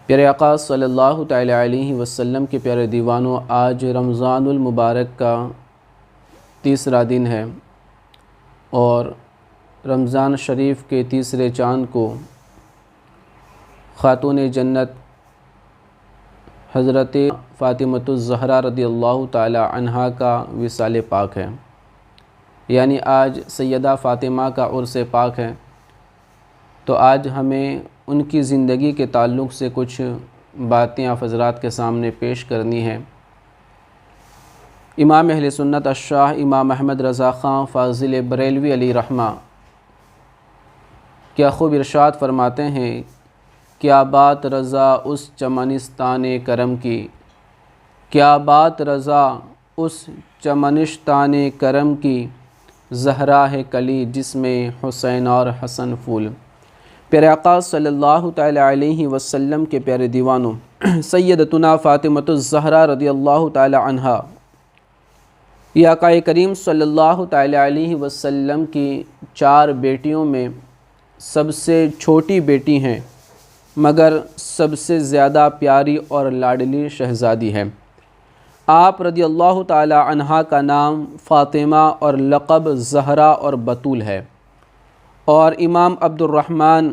پیارے آقا صلی اللہ تعالیٰ علیہ وسلم کے پیارے دیوانوں، آج رمضان المبارک کا تیسرا دن ہے اور رمضان شریف کے تیسرے چاند کو خاتون جنت حضرت فاطمۃ الزہرا رضی اللہ تعالیٰ عنہا کا وصال پاک ہے، یعنی آج سیدہ فاطمہ کا عرس پاک ہے۔ تو آج ہمیں ان کی زندگی کے تعلق سے کچھ باتیں آپ حضرات کے سامنے پیش کرنی ہیں۔ امام اہل سنت الشاہ امام احمد رضا خان فاضل بریلوی علیہ رحمہ کیا خوب ارشاد فرماتے ہیں، کیا بات رضا اس چمنستان کرم کی، کیا بات رضا اس چمنستان کرم کی، زہرا ہے کلی جس میں حسین اور حسن پھول۔ پیارے آقا صلی اللہ تعالیٰ علیہ وسلم کے پیارے دیوانوں، سیدتنا فاطمۃ الزہرا رضی اللہ تعالیٰ عنہا یہ آقا کریم صلی اللہ تعالیٰ علیہ وسلم کی 4 بیٹیوں میں سب سے چھوٹی بیٹی ہیں، مگر سب سے زیادہ پیاری اور لاڈلی شہزادی ہے۔ آپ رضی اللہ تعالیٰ عنہا کا نام فاطمہ اور لقب زہرا اور بطول ہے، اور امام عبد الرحمن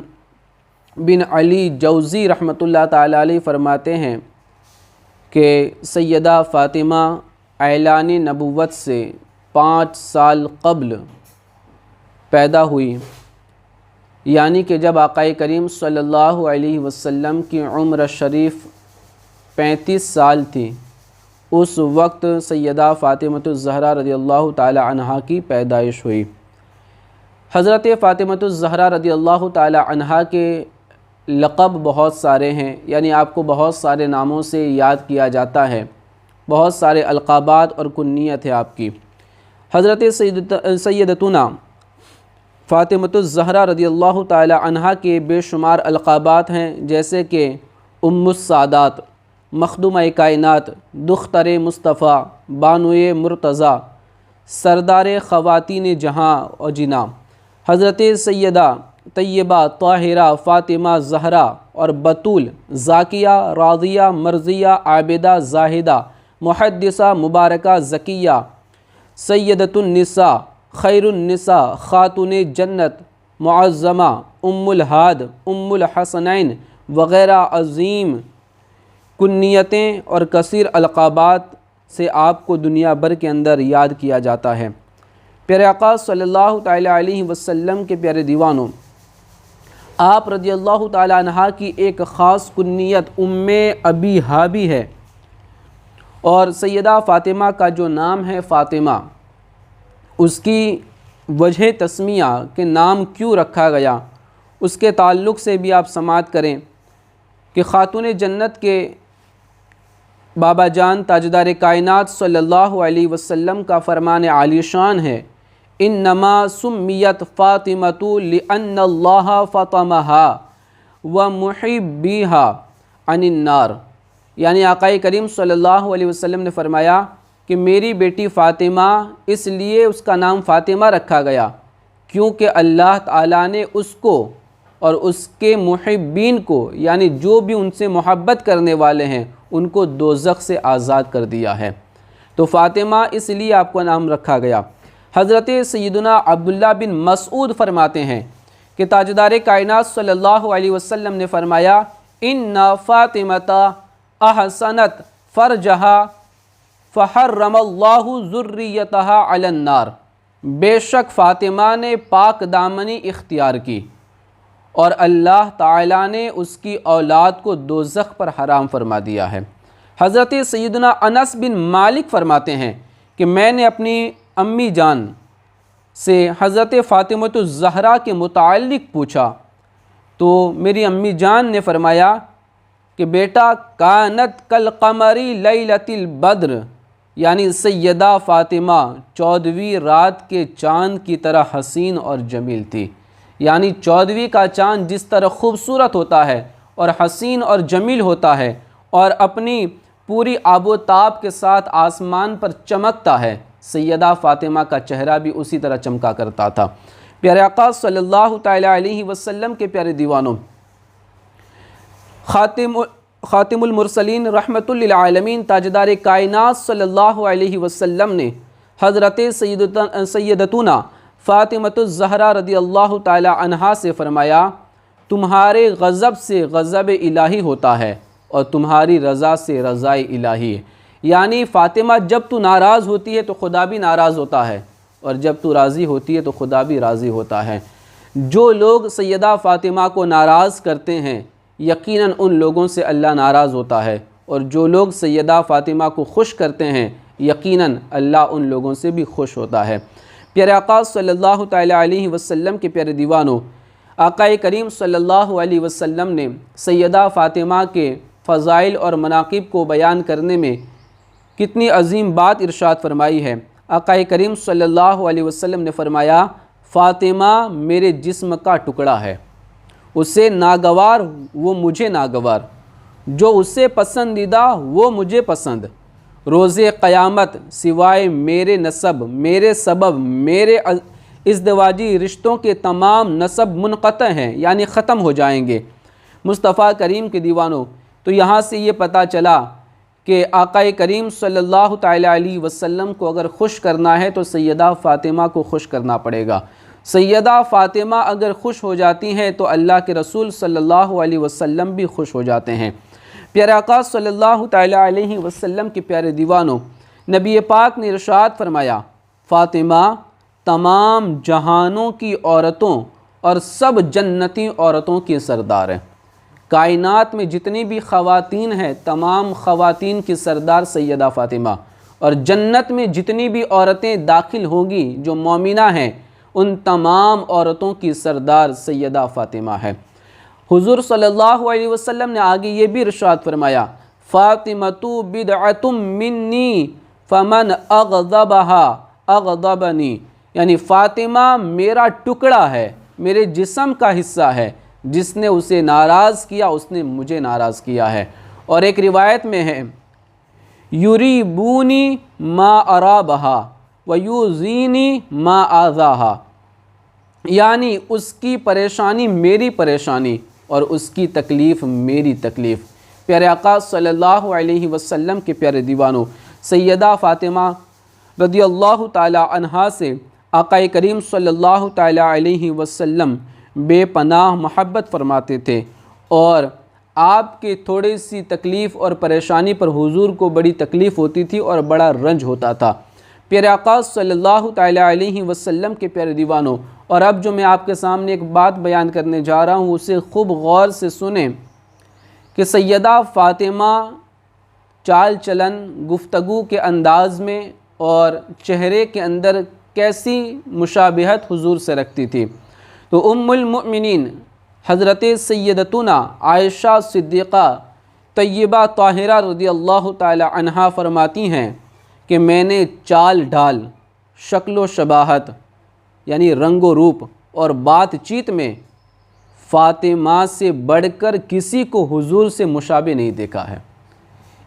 بن علی جوزی رحمۃ اللہ تعالیٰ علیہ فرماتے ہیں کہ سیدہ فاطمہ اعلان نبوت سے 5 سال قبل پیدا ہوئی، یعنی کہ جب آقا کریم صلی اللہ علیہ وسلم کی عمر شریف 35 سال تھی، اس وقت سیدہ فاطمۃ الزہرا رضی اللہ تعالی عنہا کی پیدائش ہوئی۔ حضرت فاطمۃ الزہرا رضی اللہ تعالی عنہا کے لقب بہت سارے ہیں، یعنی آپ کو بہت سارے ناموں سے یاد کیا جاتا ہے، بہت سارے القابات اور کنیت ہے آپ کی۔ حضرت سیدتنا فاطمۃ الزہرا رضی اللہ تعالی عنہا کے بے شمار القابات ہیں، جیسے کہ ام السادات، مخدومہ کائنات، دختر مصطفیٰ، بانوئے مرتضیٰ، سردار خواتین جہاں و جنا، حضرت سیدہ طیبہ طاہرہ فاطمہ زہرا اور بطول، زاکیہ راضیہ مرضیہ عابدہ زاہدہ محدثہ مبارکہ زکیہ، سیدۃ النساء، خیر النساء، خاتون جنت، معظمہ، ام الہاد، ام الحسنین وغیرہ عظیم کنیتیں اور کثیر القابات سے آپ کو دنیا بھر کے اندر یاد کیا جاتا ہے۔ پیارے آقا صلی اللہ تعالیٰ علیہ وسلم کے پیارے دیوانوں، آپ رضی اللہ تعالیٰ عنہا کی ایک خاص کنیت ام ابیہا بھی ہے، اور سیدہ فاطمہ کا جو نام ہے فاطمہ، اس کی وجہ تسمیہ کہ نام کیوں رکھا گیا، اس کے تعلق سے بھی آپ سماعت کریں کہ خاتون جنت کے بابا جان تاجدار کائنات صلی اللہ علیہ وسلم کا فرمان عالی شان ہے، انما سمیت فاطمۃ لأن اللہ فطمها ومحبیها عن النار، یعنی آقا کریم صلی اللہ علیہ وسلم نے فرمایا کہ میری بیٹی فاطمہ اس لیے اس کا نام فاطمہ رکھا گیا کیونکہ اللہ تعالیٰ نے اس کو اور اس کے محبین کو، یعنی جو بھی ان سے محبت کرنے والے ہیں، ان کو دوزخ سے آزاد کر دیا ہے۔ تو فاطمہ اس لیے آپ کو نام رکھا گیا۔ حضرت سیدنا عبداللہ بن مسعود فرماتے ہیں کہ تاجدار کائنات صلی اللہ علیہ وسلم نے فرمایا، ان فاطمۃ احسنت فرجہا فحرم اللہ ذریتہا علی النار، بے شک فاطمہ نے پاک دامنی اختیار کی اور اللہ تعالیٰ نے اس کی اولاد کو دوزخ پر حرام فرما دیا ہے۔ حضرت سیدنا انس بن مالک فرماتے ہیں کہ میں نے اپنی امی جان سے حضرت فاطمۃ الزہرا کے متعلق پوچھا تو میری امی جان نے فرمایا کہ بیٹا کانت کالقمر لیلۃ البدر، یعنی سیدہ فاطمہ 14ویں رات کے چاند کی طرح حسین اور جمیل تھی، یعنی 14ویں کا چاند جس طرح خوبصورت ہوتا ہے اور حسین اور جمیل ہوتا ہے اور اپنی پوری آب و تاب کے ساتھ آسمان پر چمکتا ہے، سیدہ فاطمہ کا چہرہ بھی اسی طرح چمکا کرتا تھا۔ پیارے آقا صلی اللہ تعالیٰ علیہ وسلم کے پیارے دیوانوں، خاتم المرسلین رحمۃ للعالمین تاجدار کائنات صلی اللہ علیہ وسلم نے حضرت سیدتنا فاطمۃ الزہرا رضی اللہ تعالی عنہا سے فرمایا، تمہارے غضب سے غضب الہی ہوتا ہے اور تمہاری رضا سے رضا الہی ہے۔ یعنی فاطمہ جب تو ناراض ہوتی ہے تو خدا بھی ناراض ہوتا ہے، اور جب تو راضی ہوتی ہے تو خدا بھی راضی ہوتا ہے۔ جو لوگ سیدہ فاطمہ کو ناراض کرتے ہیں یقیناً ان لوگوں سے اللہ ناراض ہوتا ہے، اور جو لوگ سیدہ فاطمہ کو خوش کرتے ہیں یقیناً اللہ ان لوگوں سے بھی خوش ہوتا ہے۔ پیارے آقا صلی اللہ تعالی علیہ وسلم کے پیارے دیوانوں، آقا کریم صلی اللہ علیہ وسلم نے سیدہ فاطمہ کے فضائل اور مناقب کو بیان کرنے میں کتنی عظیم بات ارشاد فرمائی ہے۔ آقا کریم صلی اللہ علیہ وسلم نے فرمایا، فاطمہ میرے جسم کا ٹکڑا ہے، اسے ناگوار وہ مجھے ناگوار، جو اسے پسندیدہ وہ مجھے پسند۔ روز قیامت سوائے میرے نسب، میرے سبب، میرے ازدواجی رشتوں کے تمام نسب منقطع ہیں، یعنی ختم ہو جائیں گے۔ مصطفیٰ کریم کے دیوانوں، تو یہاں سے یہ پتہ چلا کہ آقا کریم صلی اللہ تعالی علیہ وسلم کو اگر خوش کرنا ہے تو سیدہ فاطمہ کو خوش کرنا پڑے گا۔ سیدہ فاطمہ اگر خوش ہو جاتی ہیں تو اللہ کے رسول صلی اللہ علیہ وسلم بھی خوش ہو جاتے ہیں۔ پیارے آقا صلی اللہ تعالی علیہ وسلم کے پیارے دیوانوں، نبی پاک نے ارشاد فرمایا، فاطمہ تمام جہانوں کی عورتوں اور سب جنتی عورتوں کی سردار ہے۔ کائنات میں جتنی بھی خواتین ہیں تمام خواتین کی سردار سیدہ فاطمہ، اور جنت میں جتنی بھی عورتیں داخل ہوں گی جو مومنہ ہیں ان تمام عورتوں کی سردار سیدہ فاطمہ ہے۔ حضور صلی اللہ علیہ وسلم نے آگے یہ بھی ارشاد فرمایا، فاطمۃ بدعۃ منی فمن اغضبها اغضبنی، یعنی فاطمہ میرا ٹکڑا ہے، میرے جسم کا حصہ ہے، جس نے اسے ناراض کیا اس نے مجھے ناراض کیا ہے۔ اور ایک روایت میں ہے، یریبونی ما ارابہا ویوزینی ما آذاہا، یعنی اس کی پریشانی میری پریشانی اور اس کی تکلیف میری تکلیف۔ پیارے آقا صلی اللہ علیہ وسلم کے پیارے دیوانوں، سیدہ فاطمہ رضی اللہ تعالی عنہا سے آقا کریم صلی اللہ تعالی علیہ وسلم بے پناہ محبت فرماتے تھے، اور آپ کے تھوڑی سی تکلیف اور پریشانی پر حضور کو بڑی تکلیف ہوتی تھی اور بڑا رنج ہوتا تھا۔ پیارے آقا صلی اللہ تعالی علیہ وسلم کے پیارے دیوانوں، اور اب جو میں آپ کے سامنے ایک بات بیان کرنے جا رہا ہوں اسے خوب غور سے سنیں کہ سیدہ فاطمہ چال چلن، گفتگو کے انداز میں اور چہرے کے اندر کیسی مشابہت حضور سے رکھتی تھی۔ تو ام المؤمنین حضرت سیدتنا عائشہ صدیقہ طیبہ طاہرہ رضی اللہ تعالی عنہا فرماتی ہیں کہ میں نے چال ڈھال، شکل و شباہت یعنی رنگ و روپ اور بات چیت میں فاطمہ سے بڑھ کر کسی کو حضور سے مشابہ نہیں دیکھا ہے۔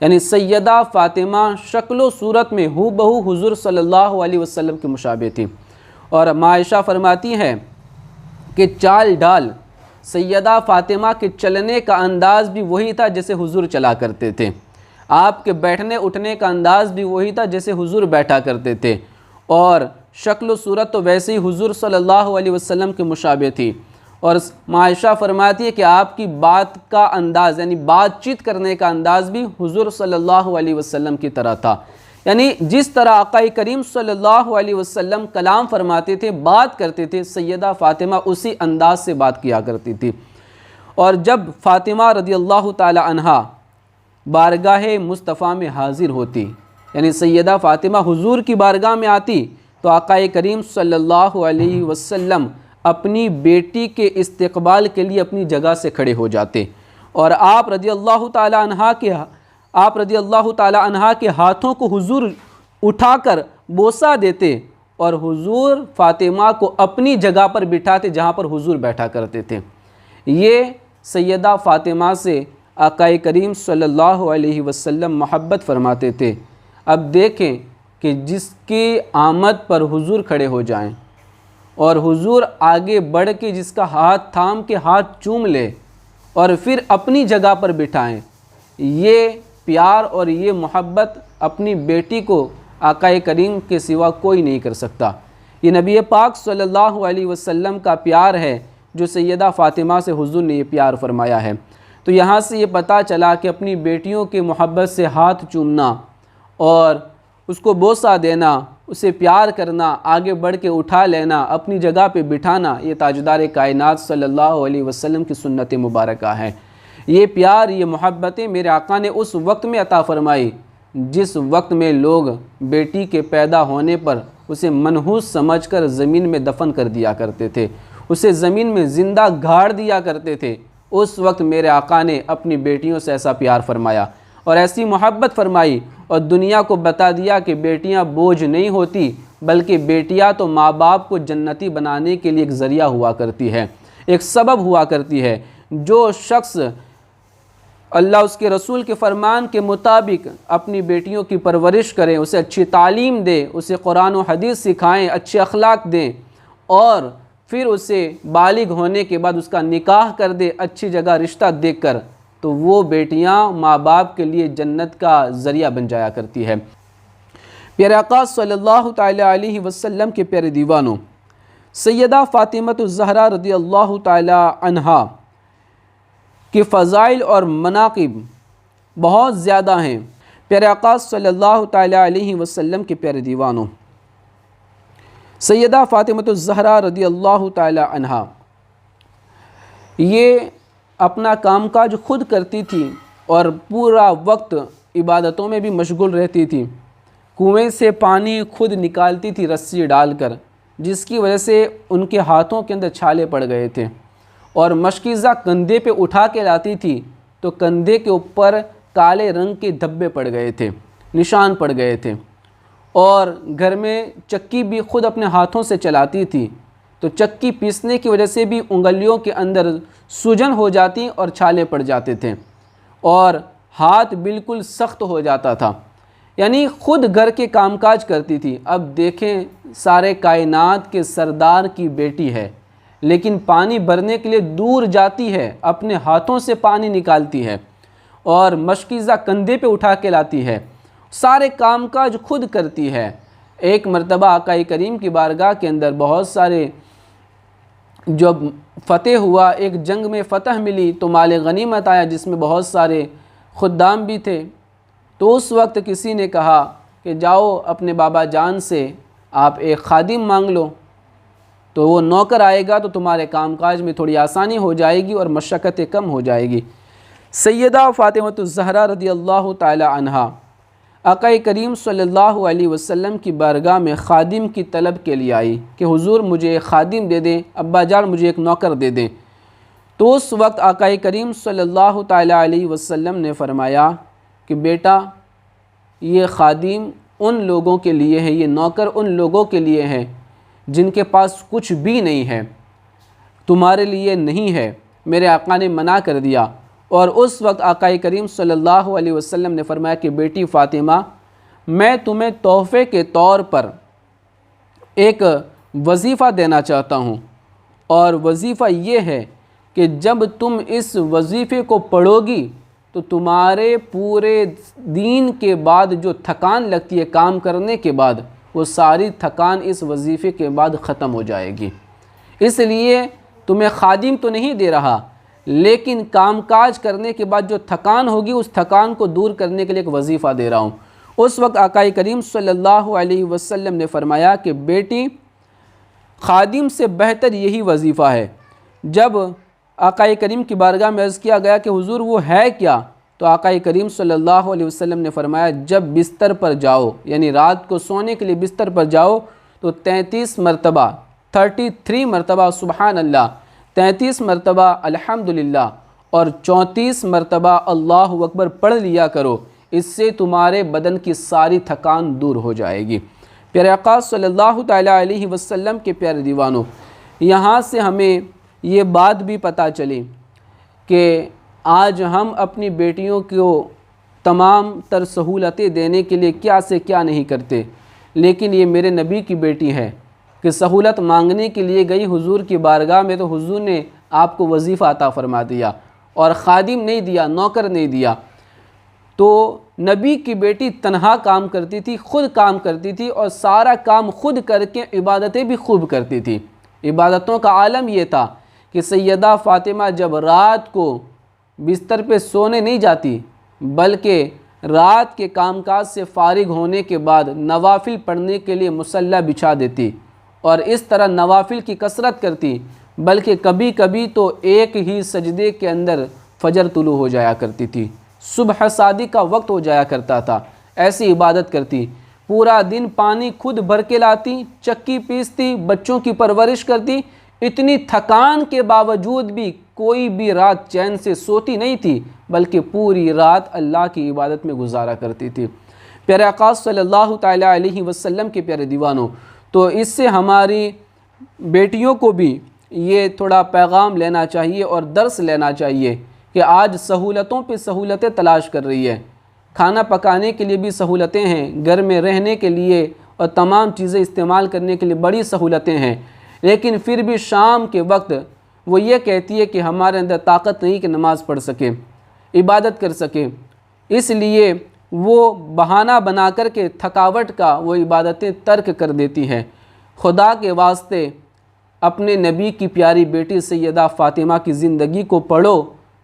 یعنی سیدہ فاطمہ شکل و صورت میں ہو بہو حضور صلی اللہ علیہ وسلم کے مشابہ تھی۔ اور عائشہ فرماتی ہیں کہ چال ڈال سیدہ فاطمہ کے چلنے کا انداز بھی وہی تھا جیسے حضور چلا کرتے تھے، آپ کے بیٹھنے اٹھنے کا انداز بھی وہی تھا جیسے حضور بیٹھا کرتے تھے، اور شکل و صورت تو ویسے ہی حضور صلی اللہ علیہ وسلم کے مشابہ تھی۔ اور عائشہ فرماتی ہے کہ آپ کی بات کا انداز یعنی بات چیت کرنے کا انداز بھی حضور صلی اللہ علیہ وسلم کی طرح تھا۔ یعنی جس طرح آقا کریم صلی اللہ علیہ وسلم کلام فرماتے تھے، بات کرتے تھے، سیدہ فاطمہ اسی انداز سے بات کیا کرتی تھی۔ اور جب فاطمہ رضی اللہ تعالی عنہا بارگاہ مصطفیٰ میں حاضر ہوتی، یعنی سیدہ فاطمہ حضور کی بارگاہ میں آتی تو آقا کریم صلی اللہ علیہ وسلم اپنی بیٹی کے استقبال کے لیے اپنی جگہ سے کھڑے ہو جاتے، اور آپ رضی اللہ تعالی عنہا کے ہاتھوں کو حضور اٹھا کر بوسہ دیتے، اور حضور فاطمہ کو اپنی جگہ پر بٹھاتے جہاں پر حضور بیٹھا کرتے تھے۔ یہ سیدہ فاطمہ سے آقا کریم صلی اللہ علیہ وسلم محبت فرماتے تھے۔ اب دیکھیں کہ جس کی آمد پر حضور کھڑے ہو جائیں اور حضور آگے بڑھ کے جس کا ہاتھ تھام کے ہاتھ چوم لے اور پھر اپنی جگہ پر بٹھائیں، یہ پیار اور یہ محبت اپنی بیٹی کو آقا کریم کے سوا کوئی نہیں کر سکتا۔ یہ نبی پاک صلی اللہ علیہ وسلم کا پیار ہے جو سیدہ فاطمہ سے حضور نے یہ پیار فرمایا ہے۔ تو یہاں سے یہ پتہ چلا کہ اپنی بیٹیوں کے محبت سے ہاتھ چومنا اور اس کو بوسہ دینا، اسے پیار کرنا، آگے بڑھ کے اٹھا لینا، اپنی جگہ پہ بٹھانا، یہ تاجدار کائنات صلی اللہ علیہ وسلم کی سنت مبارکہ ہے۔ یہ پیار، یہ محبتیں میرے آقا نے اس وقت میں عطا فرمائی جس وقت میں لوگ بیٹی کے پیدا ہونے پر اسے منحوس سمجھ کر زمین میں دفن کر دیا کرتے تھے، اسے زمین میں زندہ گاڑ دیا کرتے تھے۔ اس وقت میرے آقا نے اپنی بیٹیوں سے ایسا پیار فرمایا اور ایسی محبت فرمائی اور دنیا کو بتا دیا کہ بیٹیاں بوجھ نہیں ہوتی، بلکہ بیٹیاں تو ماں باپ کو جنتی بنانے کے لیے ایک ذریعہ ہوا کرتی ہے، ایک سبب ہوا کرتی ہے۔ جو شخص اللہ اس کے رسول کے فرمان کے مطابق اپنی بیٹیوں کی پرورش کریں، اسے اچھی تعلیم دیں، اسے قرآن و حدیث سکھائیں، اچھے اخلاق دیں اور پھر اسے بالغ ہونے کے بعد اس کا نکاح کر دے اچھی جگہ رشتہ دیکھ کر، تو وہ بیٹیاں ماں باپ کے لیے جنت کا ذریعہ بن جایا کرتی ہے۔ پیارے آقا صلی اللہ تعالی علیہ وسلم کے پیارے دیوانوں، سیدہ فاطمہ الزہرا رضی اللہ تعالی عنہا کے فضائل اور مناقب بہت زیادہ ہیں۔ پیارے آقا صلی اللہ تعالی علیہ وسلم کے پیارے دیوانوں، سیدہ فاطمہ الزہرا رضی اللہ تعالی عنہا یہ اپنا کام کاج خود کرتی تھی اور پورا وقت عبادتوں میں بھی مشغول رہتی تھی۔ کنویں سے پانی خود نکالتی تھی رسی ڈال کر، جس کی وجہ سے ان کے ہاتھوں کے اندر چھالے پڑ گئے تھے، اور مشکیزہ کندھے پہ اٹھا کے لاتی تھی تو کندھے کے اوپر کالے رنگ کے دھبے پڑ گئے تھے، نشان پڑ گئے تھے، اور گھر میں چکی بھی خود اپنے ہاتھوں سے چلاتی تھی تو چکی پیسنے کی وجہ سے بھی انگلیوں کے اندر سوجن ہو جاتی اور چھالے پڑ جاتے تھے اور ہاتھ بالکل سخت ہو جاتا تھا، یعنی خود گھر کے کام کاج کرتی تھی۔ اب دیکھیں، سارے کائنات کے سردار کی بیٹی ہے لیکن پانی بھرنے کے لیے دور جاتی ہے، اپنے ہاتھوں سے پانی نکالتی ہے اور مشکیزہ کندھے پہ اٹھا کے لاتی ہے، سارے کام کاج خود کرتی ہے۔ ایک مرتبہ آقا کریم کی بارگاہ کے اندر بہت سارے جب فتح ہوا، ایک جنگ میں فتح ملی تو مال غنیمت آیا جس میں بہت سارے خدام بھی تھے، تو اس وقت کسی نے کہا کہ جاؤ اپنے بابا جان سے آپ ایک خادم مانگ لو، تو وہ نوکر آئے گا تو تمہارے کام کاج میں تھوڑی آسانی ہو جائے گی اور مشقتیں کم ہو جائے گی۔ سیدہ فاطمہ الزہرا رضی اللہ تعالی عنہا آقا کریم صلی اللہ علیہ وسلم کی بارگاہ میں خادم کی طلب کے لیے آئی کہ حضور مجھے ایک خادم دے دیں، ابا جان مجھے ایک نوکر دے دیں۔ تو اس وقت آقا کریم صلی اللہ تعالی علیہ وسلم نے فرمایا کہ بیٹا، یہ خادم ان لوگوں کے لیے ہے، یہ نوکر ان لوگوں کے لیے ہے جن کے پاس کچھ بھی نہیں ہے، تمہارے لیے نہیں ہے۔ میرے آقا نے منع کر دیا، اور اس وقت آقا کریم صلی اللہ علیہ وسلم نے فرمایا کہ بیٹی فاطمہ، میں تمہیں تحفے کے طور پر ایک وظیفہ دینا چاہتا ہوں، اور وظیفہ یہ ہے کہ جب تم اس وظیفے کو پڑھو گی تو تمہارے پورے دین کے بعد جو تھکان لگتی ہے کام کرنے کے بعد، وہ ساری تھکان اس وظیفے کے بعد ختم ہو جائے گی۔ اس لیے تمہیں خادم تو نہیں دے رہا، لیکن کام کاج کرنے کے بعد جو تھکان ہوگی اس تھکان کو دور کرنے کے لیے ایک وظیفہ دے رہا ہوں۔ اس وقت آقا کریم صلی اللہ علیہ وسلم نے فرمایا کہ بیٹی، خادم سے بہتر یہی وظیفہ ہے۔ جب آقا کریم کی بارگاہ میں عرض کیا گیا کہ حضور وہ ہے کیا، تو آقا کریم صلی اللہ علیہ وسلم نے فرمایا جب بستر پر جاؤ، یعنی رات کو سونے کے لیے بستر پر جاؤ تو 33 مرتبہ 33 مرتبہ سبحان اللہ، 33 مرتبہ الحمدللہ اور 34 مرتبہ اللہ اکبر پڑھ لیا کرو، اس سے تمہارے بدن کی ساری تھکان دور ہو جائے گی۔ پیارے آقا صلی اللہ تعالی علیہ وسلم کے پیارے دیوانوں، یہاں سے ہمیں یہ بات بھی پتہ چلی کہ آج ہم اپنی بیٹیوں کو تمام تر سہولتیں دینے کے لیے کیا سے کیا نہیں کرتے، لیکن یہ میرے نبی کی بیٹی ہے کہ سہولت مانگنے کے لیے گئی حضور کی بارگاہ میں تو حضور نے آپ کو وظیفہ عطا فرما دیا اور خادم نہیں دیا، نوکر نہیں دیا۔ تو نبی کی بیٹی تنہا کام کرتی تھی، خود کام کرتی تھی، اور سارا کام خود کر کے عبادتیں بھی خوب کرتی تھی۔ عبادتوں کا عالم یہ تھا کہ سیدہ فاطمہ جب رات کو بستر پہ سونے نہیں جاتی، بلکہ رات کے کام کاج سے فارغ ہونے کے بعد نوافل پڑھنے کے لیے مصلی بچھا دیتی، اور اس طرح نوافل کی کثرت کرتی، بلکہ کبھی کبھی تو ایک ہی سجدے کے اندر فجر طلوع ہو جایا کرتی تھی، صبح صادق کا وقت ہو جایا کرتا تھا، ایسی عبادت کرتی۔ پورا دن پانی خود بھر کے لاتی، چکی پیستی، بچوں کی پرورش کرتی، اتنی تھکان کے باوجود بھی کوئی بھی رات چین سے سوتی نہیں تھی، بلکہ پوری رات اللہ کی عبادت میں گزارا کرتی تھی۔ پیارے آقا صلی اللہ تعالیٰ علیہ وسلم کے پیارے دیوانوں، تو اس سے ہماری بیٹیوں کو بھی یہ تھوڑا پیغام لینا چاہیے اور درس لینا چاہیے کہ آج سہولتوں پہ سہولتیں تلاش کر رہی ہے۔ کھانا پکانے کے لیے بھی سہولتیں ہیں، گھر میں رہنے کے لیے اور تمام چیزیں استعمال کرنے کے لیے بڑی سہولتیں ہیں، لیکن پھر بھی شام کے وقت وہ یہ کہتی ہے کہ ہمارے اندر طاقت نہیں کہ نماز پڑھ سکے، عبادت کر سکے، اس لیے وہ بہانہ بنا کر کے تھکاوٹ کا وہ عبادتیں ترک کر دیتی ہیں۔ خدا کے واسطے اپنے نبی کی پیاری بیٹی سیدہ فاطمہ کی زندگی کو پڑھو،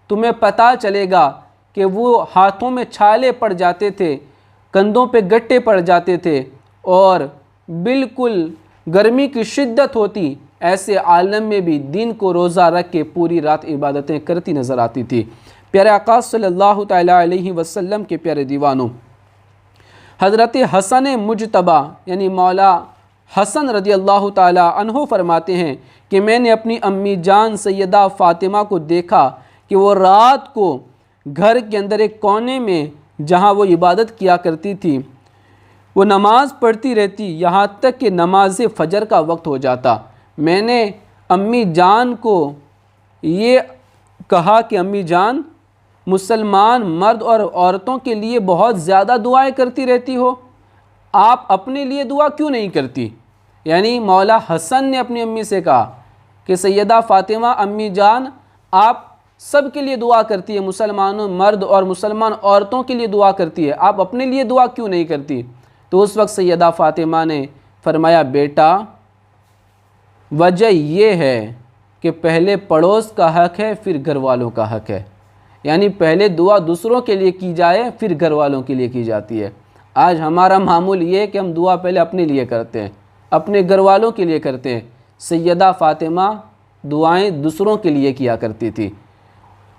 تمہیں پتہ چلے گا کہ وہ ہاتھوں میں چھالے پڑ جاتے تھے، کندھوں پہ گٹے پڑ جاتے تھے، اور بالکل گرمی کی شدت ہوتی، ایسے عالم میں بھی دن کو روزہ رکھ کے پوری رات عبادتیں کرتی نظر آتی تھی۔ پیارے آقا صلی اللہ تعالیٰ علیہ وسلم کے پیارے دیوانوں، حضرت حسن مجتبیٰ یعنی مولا حسن رضی اللہ تعالیٰ عنہ فرماتے ہیں کہ میں نے اپنی امی جان سیدہ فاطمہ کو دیکھا کہ وہ رات کو گھر کے اندر ایک کونے میں جہاں وہ عبادت کیا کرتی تھی، وہ نماز پڑھتی رہتی یہاں تک کہ نماز فجر کا وقت ہو جاتا۔ میں نے امی جان کو یہ کہا کہ امی جان، مسلمان مرد اور عورتوں کے لیے بہت زیادہ دعائیں کرتی رہتی ہو، آپ اپنے لیے دعا کیوں نہیں کرتی؟ یعنی مولا حسن نے اپنی امی سے کہا کہ سیدہ فاطمہ امی جان، آپ سب کے لیے دعا کرتی ہے، مسلمانوں مرد اور مسلمان عورتوں کے لیے دعا کرتی ہے، آپ اپنے لیے دعا کیوں نہیں کرتی؟ تو اس وقت سیدہ فاطمہ نے فرمایا، بیٹا وجہ یہ ہے کہ پہلے پڑوس کا حق ہے، پھر گھر والوں کا حق ہے، یعنی پہلے دعا دوسروں کے لیے کی جائے، پھر گھر والوں کے لیے کی جاتی ہے۔ آج ہمارا معمول یہ ہے کہ ہم دعا پہلے اپنے لیے کرتے ہیں، اپنے گھر والوں کے لیے کرتے ہیں۔ سیدہ فاطمہ دعائیں دوسروں کے لیے کیا کرتی تھی،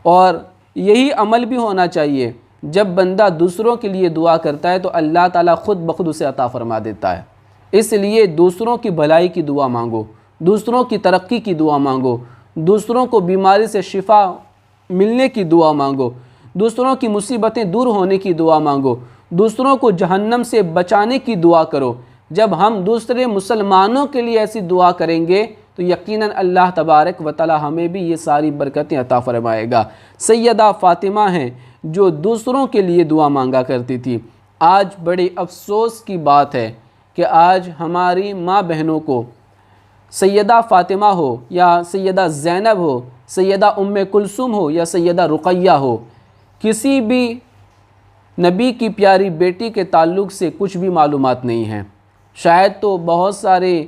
اور یہی عمل بھی ہونا چاہیے۔ جب بندہ دوسروں کے لیے دعا کرتا ہے تو اللہ تعالیٰ خود بخود اسے عطا فرما دیتا ہے۔ اس لیے دوسروں کی بھلائی کی دعا مانگو، دوسروں کی ترقی کی دعا مانگو، دوسروں کو بیماری سے شفا ملنے کی دعا مانگو، دوسروں کی مصیبتیں دور ہونے کی دعا مانگو، دوسروں کو جہنم سے بچانے کی دعا کرو۔ جب ہم دوسرے مسلمانوں کے لیے ایسی دعا کریں گے تو یقیناً اللہ تبارک و تعالی ہمیں بھی یہ ساری برکتیں عطا فرمائے گا۔ سیدہ فاطمہ ہیں جو دوسروں کے لیے دعا مانگا کرتی تھی۔ آج بڑی افسوس کی بات ہے کہ آج ہماری ماں بہنوں کو سیدہ فاطمہ ہو یا سیدہ زینب ہو، سیدہ ام کلثوم ہو یا سیدہ رقیہ ہو، کسی بھی نبی کی پیاری بیٹی کے تعلق سے کچھ بھی معلومات نہیں ہیں۔ شاید تو بہت سارے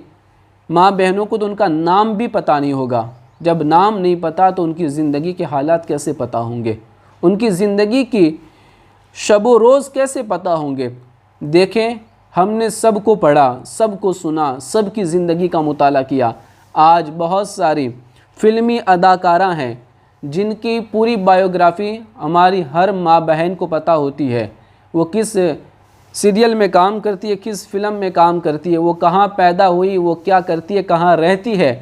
ماں بہنوں کو تو ان کا نام بھی پتہ نہیں ہوگا۔ جب نام نہیں پتہ تو ان کی زندگی کے حالات کیسے پتہ ہوں گے، ان کی زندگی کی شب و روز کیسے پتہ ہوں گے؟ دیکھیں، ہم نے سب کو پڑھا، سب کو سنا، سب کی زندگی کا مطالعہ کیا۔ آج بہت ساری فلمی اداکارہ ہیں جن کی پوری بایوگرافی ہماری ہر ماں بہن کو پتہ ہوتی ہے، وہ کس سیریل میں کام کرتی ہے، کس فلم میں کام کرتی ہے، وہ کہاں پیدا ہوئی، وہ کیا کرتی ہے، کہاں رہتی ہے،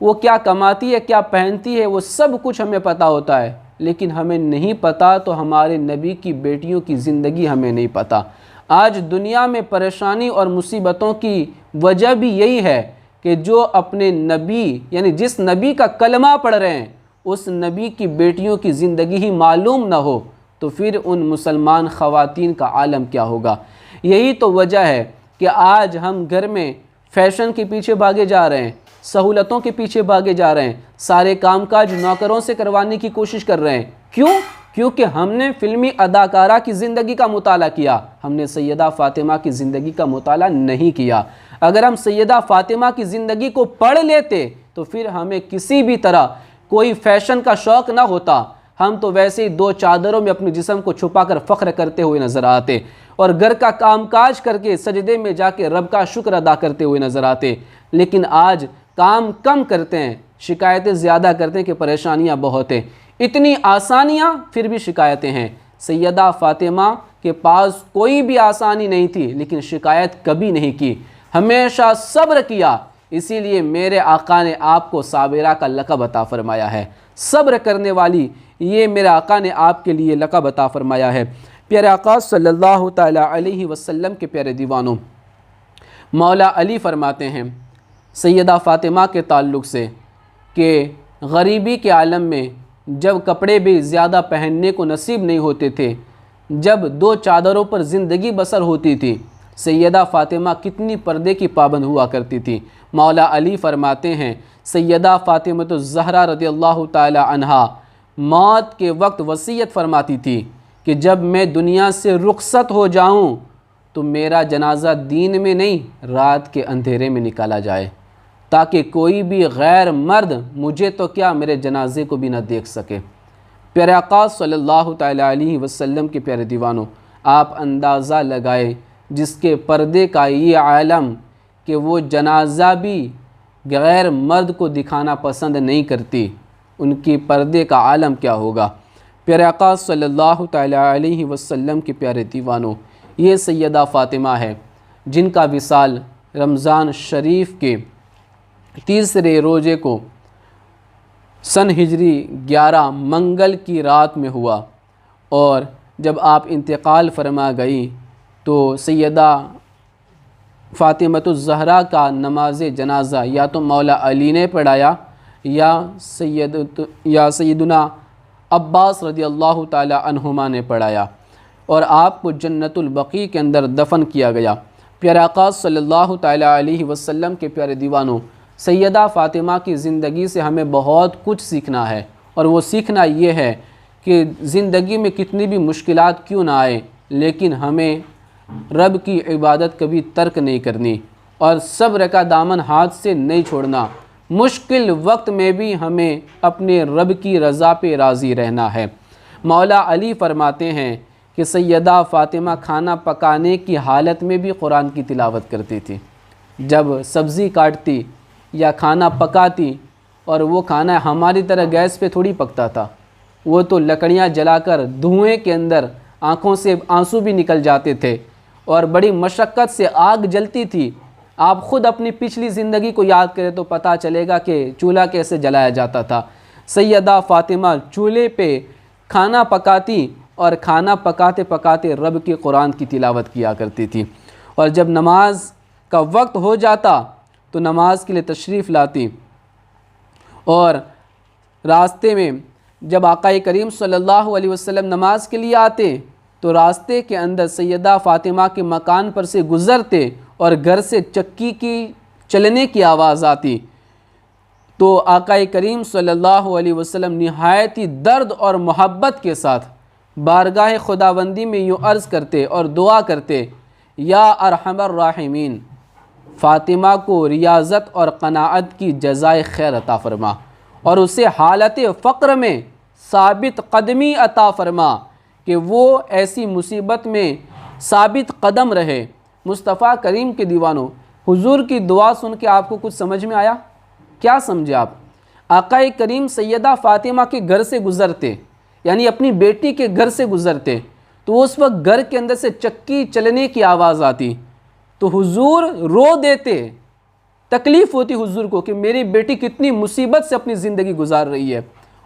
وہ کیا کماتی ہے، کیا پہنتی ہے، وہ سب کچھ ہمیں پتہ ہوتا ہے۔ لیکن ہمیں نہیں پتہ تو ہمارے نبی کی بیٹیوں کی زندگی ہمیں نہیں پتہ۔ آج دنیا میں پریشانی اور مصیبتوں کی وجہ بھی یہی ہے کہ جو اپنے نبی یعنی جس نبی کا کلمہ پڑھ رہے ہیں اس نبی کی بیٹیوں کی زندگی ہی معلوم نہ ہو تو پھر ان مسلمان خواتین کا عالم کیا ہوگا۔ یہی تو وجہ ہے کہ آج ہم گھر میں فیشن کے پیچھے بھاگے جا رہے ہیں، سہولتوں کے پیچھے بھاگے جا رہے ہیں، سارے کام کاج نوکروں سے کروانے کی کوشش کر رہے ہیں۔ کیوں؟ کیونکہ ہم نے فلمی اداکارہ کی زندگی کا مطالعہ کیا، ہم نے سیدہ فاطمہ کی زندگی کا مطالعہ نہیں کیا۔ اگر ہم سیدہ فاطمہ کی زندگی کو پڑھ لیتے تو پھر ہمیں کسی بھی طرح کوئی فیشن کا شوق نہ ہوتا، ہم تو ویسے ہی دو چادروں میں اپنے جسم کو چھپا کر فخر کرتے ہوئے نظر آتے اور گھر کا کام کاج کر کے سجدے میں جا کے رب کا شکر ادا کرتے ہوئے نظر آتے۔ لیکن آج کام کم کرتے ہیں، شکایتیں زیادہ کرتے ہیں کہ پریشانیاں بہت ہیں، اتنی آسانیاں پھر بھی شکایتیں ہیں۔ سیدہ فاطمہ کے پاس کوئی بھی آسانی نہیں تھی لیکن شکایت کبھی نہیں کی، ہمیشہ صبر کیا، اسی لیے میرے آقا نے آپ کو صابرہ کا لقب عطا فرمایا ہے، صبر کرنے والی، یہ میرے آقا نے آپ کے لیے لقب عطا فرمایا ہے۔ پیارے آقا صلی اللہ تعالیٰ علیہ وسلم کے پیارے دیوانوں، مولا علی فرماتے ہیں سیدہ فاطمہ کے تعلق سے کہ غریبی کے عالم میں جب کپڑے بھی زیادہ پہننے کو نصیب نہیں ہوتے تھے، جب دو چادروں پر زندگی بسر ہوتی تھی، سیدہ فاطمہ کتنی پردے کی پابند ہوا کرتی تھی۔ مولا علی فرماتے ہیں سیدہ فاطمہ الزہرا رضی اللہ تعالی عنہا موت کے وقت وصیت فرماتی تھی کہ جب میں دنیا سے رخصت ہو جاؤں تو میرا جنازہ دین میں نہیں رات کے اندھیرے میں نکالا جائے، تاکہ کوئی بھی غیر مرد مجھے تو کیا میرے جنازے کو بھی نہ دیکھ سکے۔ پیارے آقا صلی اللہ تعالیٰ علیہ وسلم کے پیارے دیوانوں، آپ اندازہ لگائے جس کے پردے کا یہ عالم کہ وہ جنازہ بھی غیر مرد کو دکھانا پسند نہیں کرتی، ان کی پردے کا عالم کیا ہوگا۔ پیارے آقا صلی اللہ تعالیٰ علیہ وسلم کے پیارے دیوانوں، یہ سیدہ فاطمہ ہے جن کا وصال رمضان شریف کے تیسرے روزے کو سن ہجری 11 منگل کی رات میں ہوا، اور جب آپ انتقال فرما گئی تو سیدہ فاطمہ الزہرا کا نماز جنازہ یا تو مولا علی نے پڑھایا یا سیدنا عباس رضی اللہ تعالی عنہما نے پڑھایا، اور آپ کو جنت البقیع کے اندر دفن کیا گیا۔ پیارے آقا صلی اللہ تعالی علیہ وسلم کے پیارے دیوانوں، سیدہ فاطمہ کی زندگی سے ہمیں بہت کچھ سیکھنا ہے، اور وہ سیکھنا یہ ہے کہ زندگی میں کتنی بھی مشکلات کیوں نہ آئے لیکن ہمیں رب کی عبادت کبھی ترک نہیں کرنی اور صبر کا دامن ہاتھ سے نہیں چھوڑنا، مشکل وقت میں بھی ہمیں اپنے رب کی رضا پہ راضی رہنا ہے۔ مولا علی فرماتے ہیں کہ سیدہ فاطمہ کھانا پکانے کی حالت میں بھی قرآن کی تلاوت کرتی تھی، جب سبزی کاٹتی یا کھانا پکاتی، اور وہ کھانا ہماری طرح گیس پہ تھوڑی پکتا تھا، وہ تو لکڑیاں جلا کر دھوئیں کے اندر آنکھوں سے آنسو بھی نکل جاتے تھے اور بڑی مشقت سے آگ جلتی تھی۔ آپ خود اپنی پچھلی زندگی کو یاد کریں تو پتہ چلے گا کہ چولہا کیسے جلایا جاتا تھا۔ سیدہ فاطمہ چولہے پہ کھانا پکاتی اور کھانا پکاتے پکاتے رب کے قرآن کی تلاوت کیا کرتی تھی، اور جب نماز کا وقت ہو جاتا تو نماز کے لیے تشریف لاتی، اور راستے میں جب آقا کریم صلی اللہ علیہ وسلم نماز کے لیے آتے تو راستے کے اندر سیدہ فاطمہ کے مکان پر سے گزرتے اور گھر سے چکی کی چلنے کی آواز آتی تو آقا کریم صلی اللہ علیہ وسلم نہایت ہی درد اور محبت کے ساتھ بارگاہ خداوندی میں یوں عرض کرتے اور دعا کرتے، یا ارحم الراحمین، فاطمہ کو ریاضت اور قناعت کی جزائے خیر عطا فرما اور اسے حالت فقر میں ثابت قدمی عطا فرما کہ وہ ایسی مصیبت میں ثابت قدم رہے۔ مصطفیٰ کریم کے دیوانوں، حضور کی دعا سن کے آپ کو کچھ سمجھ میں آیا؟ کیا سمجھے آپ؟ آقا کریم سیدہ فاطمہ کے گھر سے گزرتے، یعنی اپنی بیٹی کے گھر سے گزرتے تو اس وقت گھر کے اندر سے چکی چلنے کی آواز آتی تو حضور رو دیتے، تکلیف ہوتی حضور کو کہ میری بیٹی کتنی مصیبت سے اپنی زندگی گزار رہی ہے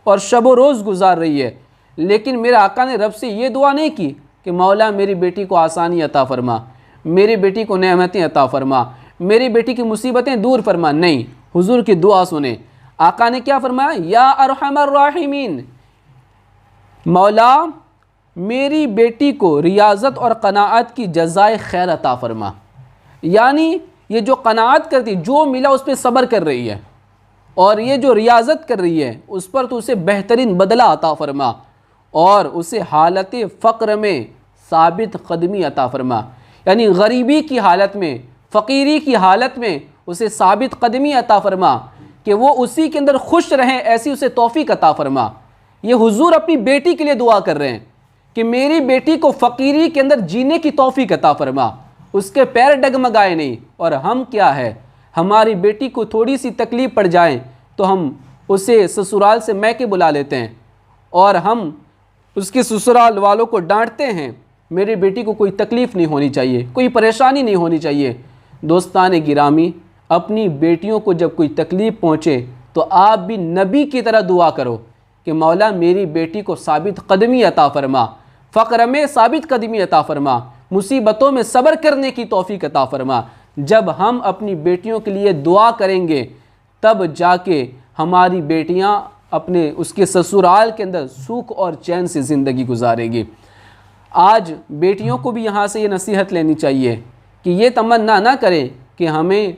اور شب و روز گزار رہی ہے، لیکن میرے آقا نے رب سے یہ دعا نہیں کی کہ مولا میری بیٹی کو آسانی عطا فرما، میری بیٹی کو نعمتیں عطا فرما، میری بیٹی کی مصیبتیں دور فرما۔ نہیں، حضور کی دعا سنیں، آقا نے کیا فرمایا؟ یا ارحم الراحمین، مولا میری بیٹی کو ریاضت اور قناعت کی جزائے خیر عطا فرما، یعنی یہ جو قناعت کرتی، جو ملا اس پہ صبر کر رہی ہے، اور یہ جو ریاضت کر رہی ہے اس پر تو اسے بہترین بدلہ عطا فرما، اور اسے حالت فقر میں ثابت قدمی عطا فرما، یعنی غریبی کی حالت میں، فقیری کی حالت میں اسے ثابت قدمی عطا فرما کہ وہ اسی کے اندر خوش رہیں، ایسی اسے توفیق عطا فرما۔ یہ حضور اپنی بیٹی کے لیے دعا کر رہے ہیں کہ میری بیٹی کو فقیری کے اندر جینے کی توفیق عطا فرما، اس کے پیر ڈگمگائے نہیں۔ اور ہم کیا ہے، ہماری بیٹی کو تھوڑی سی تکلیف پڑ جائیں تو ہم اسے سسرال سے میکے بلا لیتے ہیں اور ہم اس کے سسرال والوں کو ڈانٹتے ہیں۔ میری بیٹی کو کوئی تکلیف نہیں ہونی چاہیے، کوئی پریشانی نہیں ہونی چاہیے۔ دوستان گرامی، اپنی بیٹیوں کو جب کوئی تکلیف پہنچے تو آپ بھی نبی کی طرح دعا کرو کہ مولا میری بیٹی کو ثابت قدمی عطا فرما، فقر میں ثابت قدمی عطا فرما، مصیبتوں میں صبر کرنے کی توفیق عطا فرما۔ جب ہم اپنی بیٹیوں کے لیے دعا کریں گے تب جا کے ہماری بیٹیاں اپنے اس کے سسرال کے اندر سکھ اور چین سے زندگی گزارے گی۔ آج بیٹیوں کو بھی یہاں سے یہ نصیحت لینی چاہیے کہ یہ تمنا نہ کریں کہ ہمیں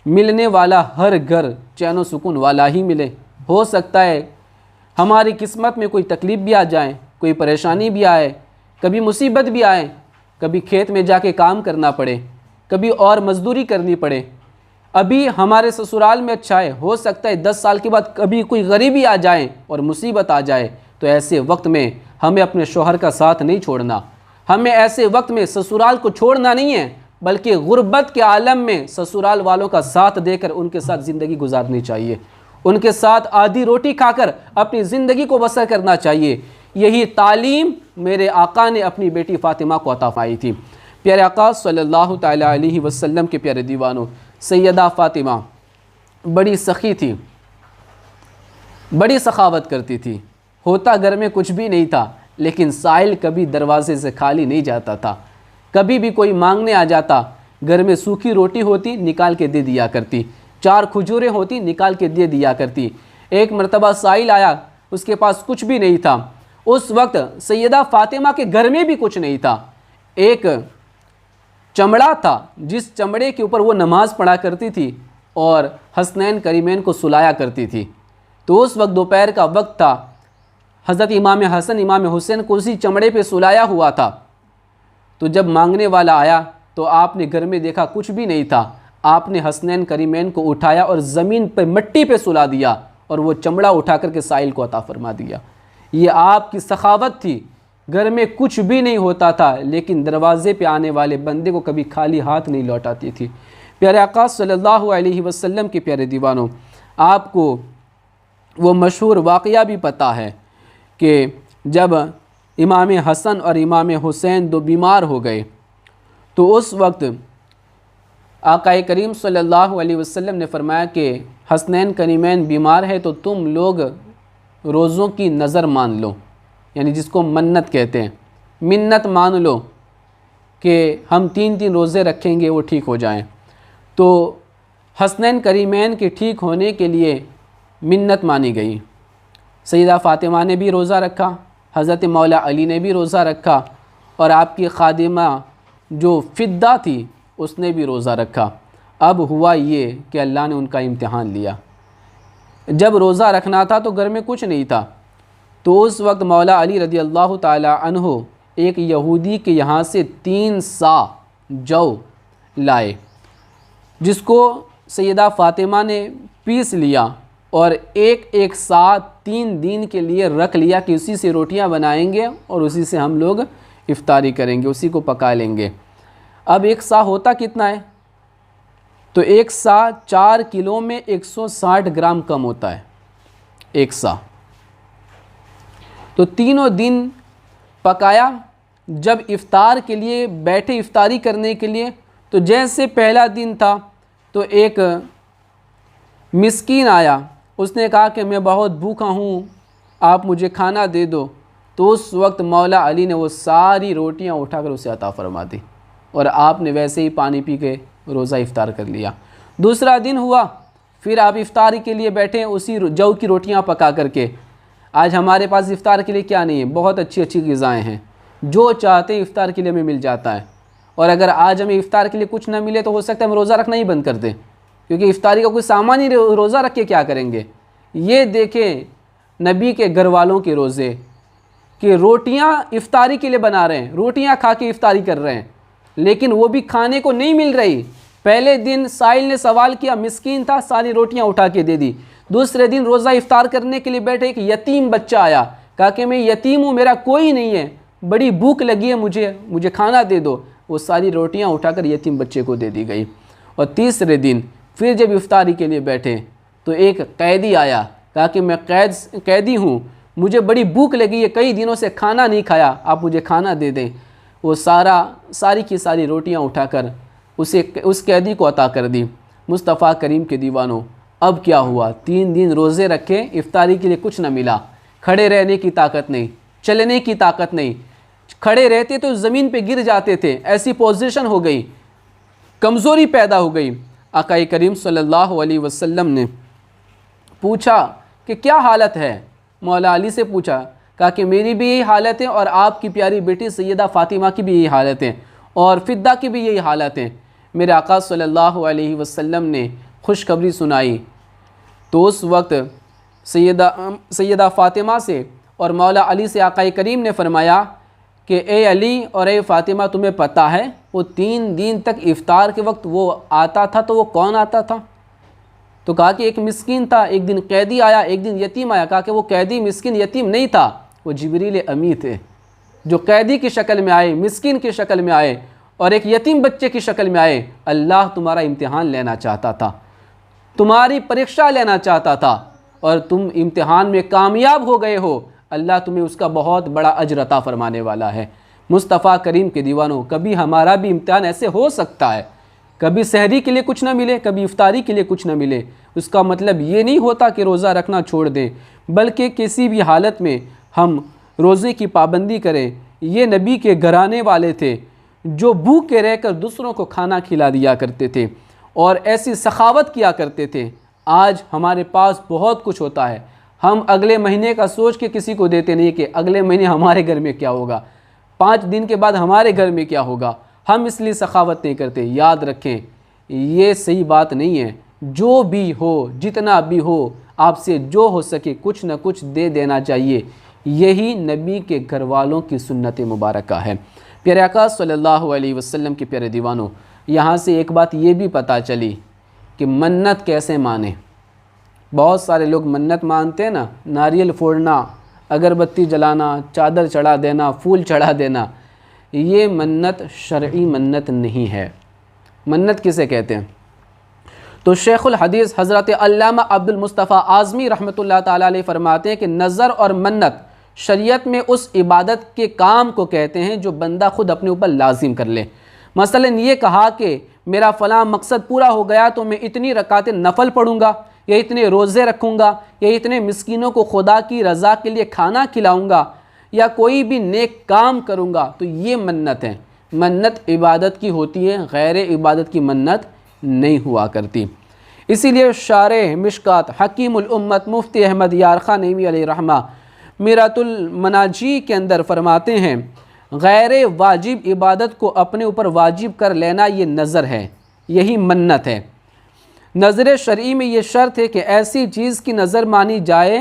ملنے والا ہر گھر چین و سکون والا ہی ملے۔ ہو سکتا ہے ہماری قسمت میں کوئی تکلیف بھی آ جائے، کوئی پریشانی بھی آئے، کبھی مصیبت بھی آئے، کبھی کھیت میں جا کے کام کرنا پڑے، کبھی اور مزدوری کرنی پڑے۔ ابھی ہمارے سسرال میں اچھا ہے، ہو سکتا ہے 10 سال کے بعد کبھی کوئی غریبی آ جائے اور مصیبت آ جائے، تو ایسے وقت میں ہمیں اپنے شوہر کا ساتھ نہیں چھوڑنا، ہمیں ایسے وقت میں سسرال کو چھوڑنا نہیں ہے، بلکہ غربت کے عالم میں سسرال والوں کا ساتھ دے کر ان کے ساتھ زندگی گزارنی چاہیے، ان کے ساتھ آدھی روٹی کھا کر اپنی زندگی کو بسر کرنا چاہیے۔ یہی تعلیم میرے آقا نے اپنی بیٹی فاطمہ کو عطا فرمائی تھی۔ پیارے آقا صلی اللہ تعالیٰ علیہ وسلم کے پیارے دیوانوں، سیدہ فاطمہ بڑی سخی تھی، بڑی سخاوت کرتی تھی۔ ہوتا گھر میں کچھ بھی نہیں تھا لیکن سائل کبھی دروازے سے خالی نہیں جاتا تھا۔ کبھی بھی کوئی مانگنے آ جاتا، گھر میں سوکھی روٹی ہوتی نکال کے دے دیا کرتی، 4 کھجوریں ہوتی نکال کے دے دیا کرتی۔ ایک مرتبہ سائل آیا، اس کے پاس کچھ بھی نہیں تھا۔ اس وقت سیدہ فاطمہ کے گھر میں بھی کچھ نہیں تھا، ایک چمڑا تھا جس چمڑے کے اوپر وہ نماز پڑھا کرتی تھی اور حسنین کریمین کو سلایا کرتی تھی۔ تو اس وقت دوپہر کا وقت تھا، حضرت امام حسن امام حسین کو اسی چمڑے پہ سلایا ہوا تھا۔ تو جب مانگنے والا آیا تو آپ نے گھر میں دیکھا کچھ بھی نہیں تھا، آپ نے حسنین کریمین کو اٹھایا اور زمین پہ مٹی پہ سلا دیا اور وہ چمڑا اٹھا کر کے سائل کو عطا فرما دیا۔ یہ آپ کی سخاوت تھی۔ گھر میں کچھ بھی نہیں ہوتا تھا لیکن دروازے پہ آنے والے بندے کو کبھی خالی ہاتھ نہیں لوٹاتی تھی۔ پیارے آقا صلی اللہ علیہ وسلم کے پیارے دیوانوں، آپ کو وہ مشہور واقعہ بھی پتہ ہے کہ جب امام حسن اور امام حسین 2 بیمار ہو گئے تو اس وقت آقا کریم صلی اللہ علیہ وسلم نے فرمایا کہ حسنین کریمین بیمار ہے تو تم لوگ روزوں کی نظر مان لو، یعنی جس کو منت کہتے ہیں، منت مان لو کہ ہم 3 روزے رکھیں گے وہ ٹھیک ہو جائیں۔ تو حسنین کریمین کے ٹھیک ہونے کے لیے منت مانی گئی۔ سیدہ فاطمہ نے بھی روزہ رکھا، حضرت مولا علی نے بھی روزہ رکھا اور آپ کی خادمہ جو فدہ تھی اس نے بھی روزہ رکھا۔ اب ہوا یہ کہ اللہ نے ان کا امتحان لیا۔ جب روزہ رکھنا تھا تو گھر میں کچھ نہیں تھا، تو اس وقت مولا علی رضی اللہ تعالی عنہ ایک یہودی کے یہاں سے 3 سا جو لائے، جس کو سیدہ فاطمہ نے پیس لیا اور ایک سا 3 دن کے لیے رکھ لیا کہ اسی سے روٹیاں بنائیں گے اور اسی سے ہم لوگ افطاری کریں گے، اسی کو پکا لیں گے۔ اب 1 سا ہوتا کتنا ہے؟ تو 1 سا 4 کلو میں 160 گرام کم ہوتا ہے 1 سا۔ تو 3 دن پکایا۔ جب افطار کے لیے بیٹھے افطاری کرنے کے لیے تو جیسے پہلا دن تھا تو ایک مسکین آیا، اس نے کہا کہ میں بہت بھوکا ہوں، آپ مجھے کھانا دے دو۔ تو اس وقت مولا علی نے وہ ساری روٹیاں اٹھا کر اسے عطا فرما دی اور آپ نے ویسے ہی پانی پی کے روزہ افطار کر لیا۔ دوسرا دن ہوا، پھر آپ افطاری کے لیے بیٹھے اسی جو کی روٹیاں پکا کر کے۔ آج ہمارے پاس افطار کے لیے کیا نہیں ہے، بہت اچھی اچھی غذائیں ہیں، جو چاہتے ہیں افطار کے لیے ہمیں مل جاتا ہے۔ اور اگر آج ہمیں افطار کے لیے کچھ نہ ملے تو ہو سکتا ہے ہم روزہ رکھنا ہی بند کر دیں، کیونکہ افطاری کا کوئی سامان ہی روزہ رکھ کے کیا کریں گے۔ یہ دیکھیں نبی کے گھر والوں کے روزے، کہ روٹیاں افطاری کے لیے بنا رہے ہیں، روٹیاں کھا کے افطاری کر رہے ہیں، لیکن وہ بھی کھانے کو نہیں مل رہی۔ پہلے دن سائل نے سوال کیا، مسکین تھا، ساری روٹیاں اٹھا کے دے دی۔ دوسرے دن روزہ افطار کرنے کے لیے بیٹھے، ایک یتیم بچہ آیا، کہا کہ میں یتیم ہوں، میرا کوئی نہیں ہے، بڑی بھوک لگی ہے، مجھے کھانا دے دو۔ وہ ساری روٹیاں اٹھا کر یتیم بچے کو دے دی گئی۔ اور تیسرے دن پھر جب افطاری کے لیے بیٹھے تو ایک قیدی آیا، کہا کہ میں قیدی ہوں، مجھے بڑی بھوک لگی ہے، کئی دنوں سے کھانا نہیں کھایا، آپ مجھے کھانا دے دیں۔ وہ ساری کی ساری روٹیاں اٹھا کر اس قیدی کو عطا کر دی۔ مصطفیٰ کریم کے دیوانوں، اب کیا ہوا؟ 3 دن روزے رکھے، افطاری کے لیے کچھ نہ ملا، کھڑے رہنے کی طاقت نہیں، چلنے کی طاقت نہیں، کھڑے رہتے تو زمین پہ گر جاتے تھے، ایسی پوزیشن ہو گئی، کمزوری پیدا ہو گئی۔ آقا کریم صلی اللہ علیہ وسلم نے پوچھا کہ کیا حالت ہے؟ مولا علی سے پوچھا، کہا کہ میری بھی یہی حالت ہے، اور آپ کی پیاری بیٹی سیدہ فاطمہ کی بھی یہی حالت ہے، اور فدہ کی بھی یہی حالت ہے۔ میرے آقا صلی اللہ علیہ وسلم نے خوشخبری سنائی تو اس وقت سیدہ فاطمہ سے اور مولا علی سے آقا کریم نے فرمایا کہ اے علی اور اے فاطمہ، تمہیں پتہ ہے وہ 3 دن تک افطار کے وقت وہ آتا تھا تو وہ کون آتا تھا؟ تو کہا کہ ایک مسکین تھا، ایک دن قیدی آیا، ایک دن یتیم آیا۔ کہا کہ وہ قیدی مسکین یتیم نہیں تھا، وہ جبریل امی تھے، جو قیدی کی شکل میں آئے، مسکین کی شکل میں آئے، اور ایک یتیم بچے کی شکل میں آئے۔ اللہ تمہارا امتحان لینا چاہتا تھا، تمہاری پریکشا لینا چاہتا تھا، اور تم امتحان میں کامیاب ہو گئے ہو، اللہ تمہیں اس کا بہت بڑا اجر عطا فرمانے والا ہے۔ مصطفیٰ کریم کے دیوانوں، کبھی ہمارا بھی امتحان ایسے ہو سکتا ہے، کبھی سحری کے لیے کچھ نہ ملے، کبھی افطاری کے لیے کچھ نہ ملے۔ اس کا مطلب یہ نہیں ہوتا کہ روزہ رکھنا چھوڑ دیں، بلکہ کسی بھی حالت میں ہم روزے کی پابندی کریں۔ یہ نبی کے گھرانے والے تھے جو بھوکے رہ کر دوسروں کو کھانا کھلا دیا کرتے تھے اور ایسی سخاوت کیا کرتے تھے۔ آج ہمارے پاس بہت کچھ ہوتا ہے، ہم اگلے مہینے کا سوچ کے کسی کو دیتے نہیں کہ اگلے مہینے ہمارے گھر میں کیا ہوگا، 5 دن کے بعد ہمارے گھر میں کیا ہوگا، ہم اس لیے سخاوت نہیں کرتے۔ یاد رکھیں، یہ صحیح بات نہیں ہے۔ جو بھی ہو، جتنا بھی ہو، آپ سے جو ہو سکے کچھ نہ کچھ دے دینا چاہیے۔ یہی نبی کے گھر والوں کی سنت مبارکہ ہے۔ پیارے آقا صلی اللہ علیہ وسلم کے پیارے دیوانوں، یہاں سے ایک بات یہ بھی پتہ چلی کہ منت کیسے مانیں۔ بہت سارے لوگ منت مانتے ہیں نا، ناریل پھوڑنا، اگربتی جلانا، چادر چڑھا دینا، پھول چڑھا دینا، یہ منت شرعی منت نہیں ہے۔ منت کسے کہتے ہیں؟ تو شیخ الحدیث حضرت علامہ عبد المصطفیٰ اعظمی رحمۃ اللہ تعالیٰ علیہ فرماتے ہیں کہ نظر اور منت شریعت میں اس عبادت کے کام کو کہتے ہیں جو بندہ خود اپنے اوپر لازم کر لے۔ مثلا یہ کہا کہ میرا فلاں مقصد پورا ہو گیا تو میں اتنی رکعتیں نفل پڑھوں گا، یا اتنے روزے رکھوں گا، یا اتنے مسکینوں کو خدا کی رضا کے لیے کھانا کھلاؤں گا، یا کوئی بھی نیک کام کروں گا، تو یہ منت ہے۔ منت عبادت کی ہوتی ہے، غیر عبادت کی منت نہیں ہوا کرتی۔ اسی لیے شارح مشکات حکیم الامت مفتی احمد یار خان نعیمی علیہ رحمہ میرات المناجی کے اندر فرماتے ہیں، غیر واجب عبادت کو اپنے اوپر واجب کر لینا یہ نظر ہے، یہی منت ہے۔ نظر شرعی میں یہ شرط ہے کہ ایسی چیز کی نظر مانی جائے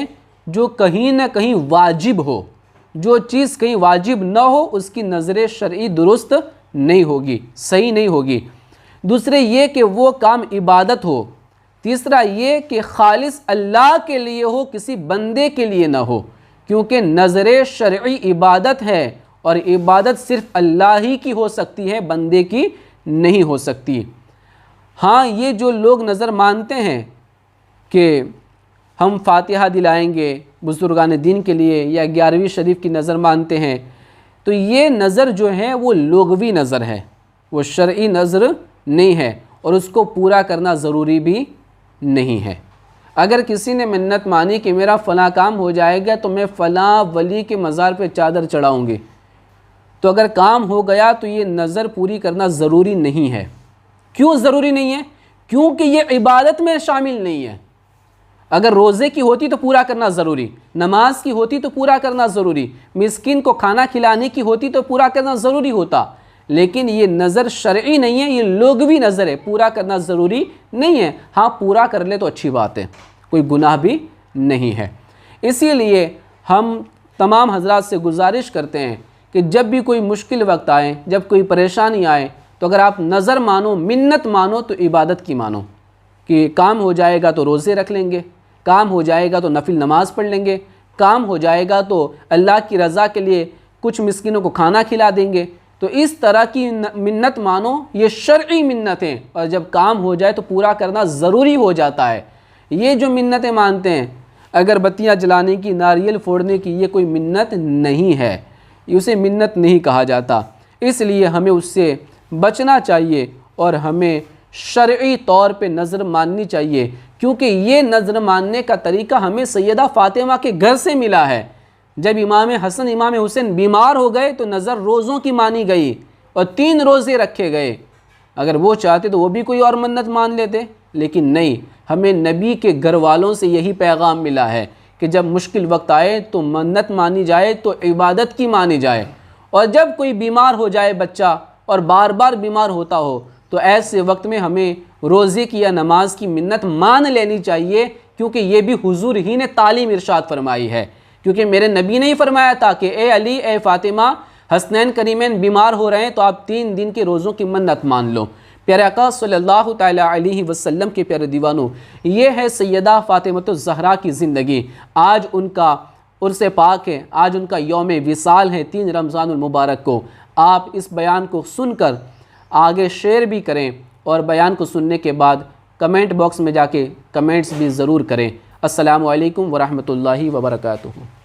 جو کہیں نہ کہیں واجب ہو۔ جو چیز کہیں واجب نہ ہو اس کی نظر شرعی درست نہیں ہوگی، صحیح نہیں ہوگی۔ دوسرے یہ کہ وہ کام عبادت ہو۔ تیسرا یہ کہ خالص اللہ کے لیے ہو، کسی بندے کے لیے نہ ہو، کیونکہ نظر شرعی عبادت ہے اور عبادت صرف اللہ ہی کی ہو سکتی ہے، بندے کی نہیں ہو سکتی۔ ہاں، یہ جو لوگ نظر مانتے ہیں کہ ہم فاتحہ دلائیں گے بزرگان دین کے لیے، یا 11ویں شریف کی نظر مانتے ہیں، تو یہ نظر جو ہے وہ لغوی نظر ہے، وہ شرعی نظر نہیں ہے، اور اس کو پورا کرنا ضروری بھی نہیں ہے۔ اگر کسی نے منت مانی کہ میرا فلاں کام ہو جائے گا تو میں فلاں ولی کے مزار پہ چادر چڑھاؤں گی، تو اگر کام ہو گیا تو یہ نظر پوری کرنا ضروری نہیں ہے۔ کیوں ضروری نہیں ہے؟ کیونکہ یہ عبادت میں شامل نہیں ہے۔ اگر روزے کی ہوتی تو پورا کرنا ضروری، نماز کی ہوتی تو پورا کرنا ضروری، مسکین کو کھانا کھلانے کی ہوتی تو پورا کرنا ضروری ہوتا، لیکن یہ نظر شرعی نہیں ہے، یہ لغوی نظر ہے، پورا کرنا ضروری نہیں ہے۔ ہاں، پورا کر لے تو اچھی بات ہے، کوئی گناہ بھی نہیں ہے۔ اسی لیے ہم تمام حضرات سے گزارش کرتے ہیں کہ جب بھی کوئی مشکل وقت آئے، جب کوئی پریشانی آئے، تو اگر آپ نظر مانو، منت مانو تو عبادت کی مانو، کہ کام ہو جائے گا تو روزے رکھ لیں گے، کام ہو جائے گا تو نفل نماز پڑھ لیں گے، کام ہو جائے گا تو اللہ کی رضا کے لیے کچھ مسکینوں کو کھانا کھلا دیں گے۔ تو اس طرح کی منت مانو، یہ شرعی منتیں، اور جب کام ہو جائے تو پورا کرنا ضروری ہو جاتا ہے۔ یہ جو منتیں مانتے ہیں، اگر بتیاں جلانے کی، ناریل پھوڑنے کی، یہ کوئی منت نہیں ہے، اسے منت نہیں کہا جاتا۔ اس لیے ہمیں اس سے بچنا چاہیے اور ہمیں شرعی طور پہ نظر ماننی چاہیے، کیونکہ یہ نظر ماننے کا طریقہ ہمیں سیدہ فاطمہ کے گھر سے ملا ہے۔ جب امام حسن امام حسین بیمار ہو گئے تو نظر روزوں کی مانی گئی اور 3 روزے رکھے گئے۔ اگر وہ چاہتے تو وہ بھی کوئی اور منت مان لیتے، لیکن نہیں، ہمیں نبی کے گھر والوں سے یہی پیغام ملا ہے کہ جب مشکل وقت آئے تو منت مانی جائے تو عبادت کی مانی جائے، اور جب کوئی بیمار ہو جائے بچہ اور بار بار بیمار ہوتا ہو تو ایسے وقت میں ہمیں روزے کی یا نماز کی منت مان لینی چاہیے، کیونکہ یہ بھی حضور ہی نے تعلیم ارشاد فرمائی ہے۔ کیونکہ میرے نبی نے ہی فرمایا تھا کہ اے علی، اے فاطمہ، حسنین کریمین بیمار ہو رہے ہیں تو آپ 3 دن کے روزوں کی منت مان لو۔ پیارے آقا صلی اللہ تعالیٰ علیہ وسلم کے پیارے دیوانوں، یہ ہے سیدہ فاطمہ الزہرا کی زندگی۔ آج ان کا عرس پاک ہے، آج ان کا یوم وصال ہے 3 رمضان المبارک کو۔ آپ اس بیان کو سن کر آگے شیئر بھی کریں، اور بیان کو سننے کے بعد کمنٹ باکس میں جا کے کمنٹس بھی ضرور کریں۔ السلام علیکم ورحمۃ اللہ وبرکاتہ۔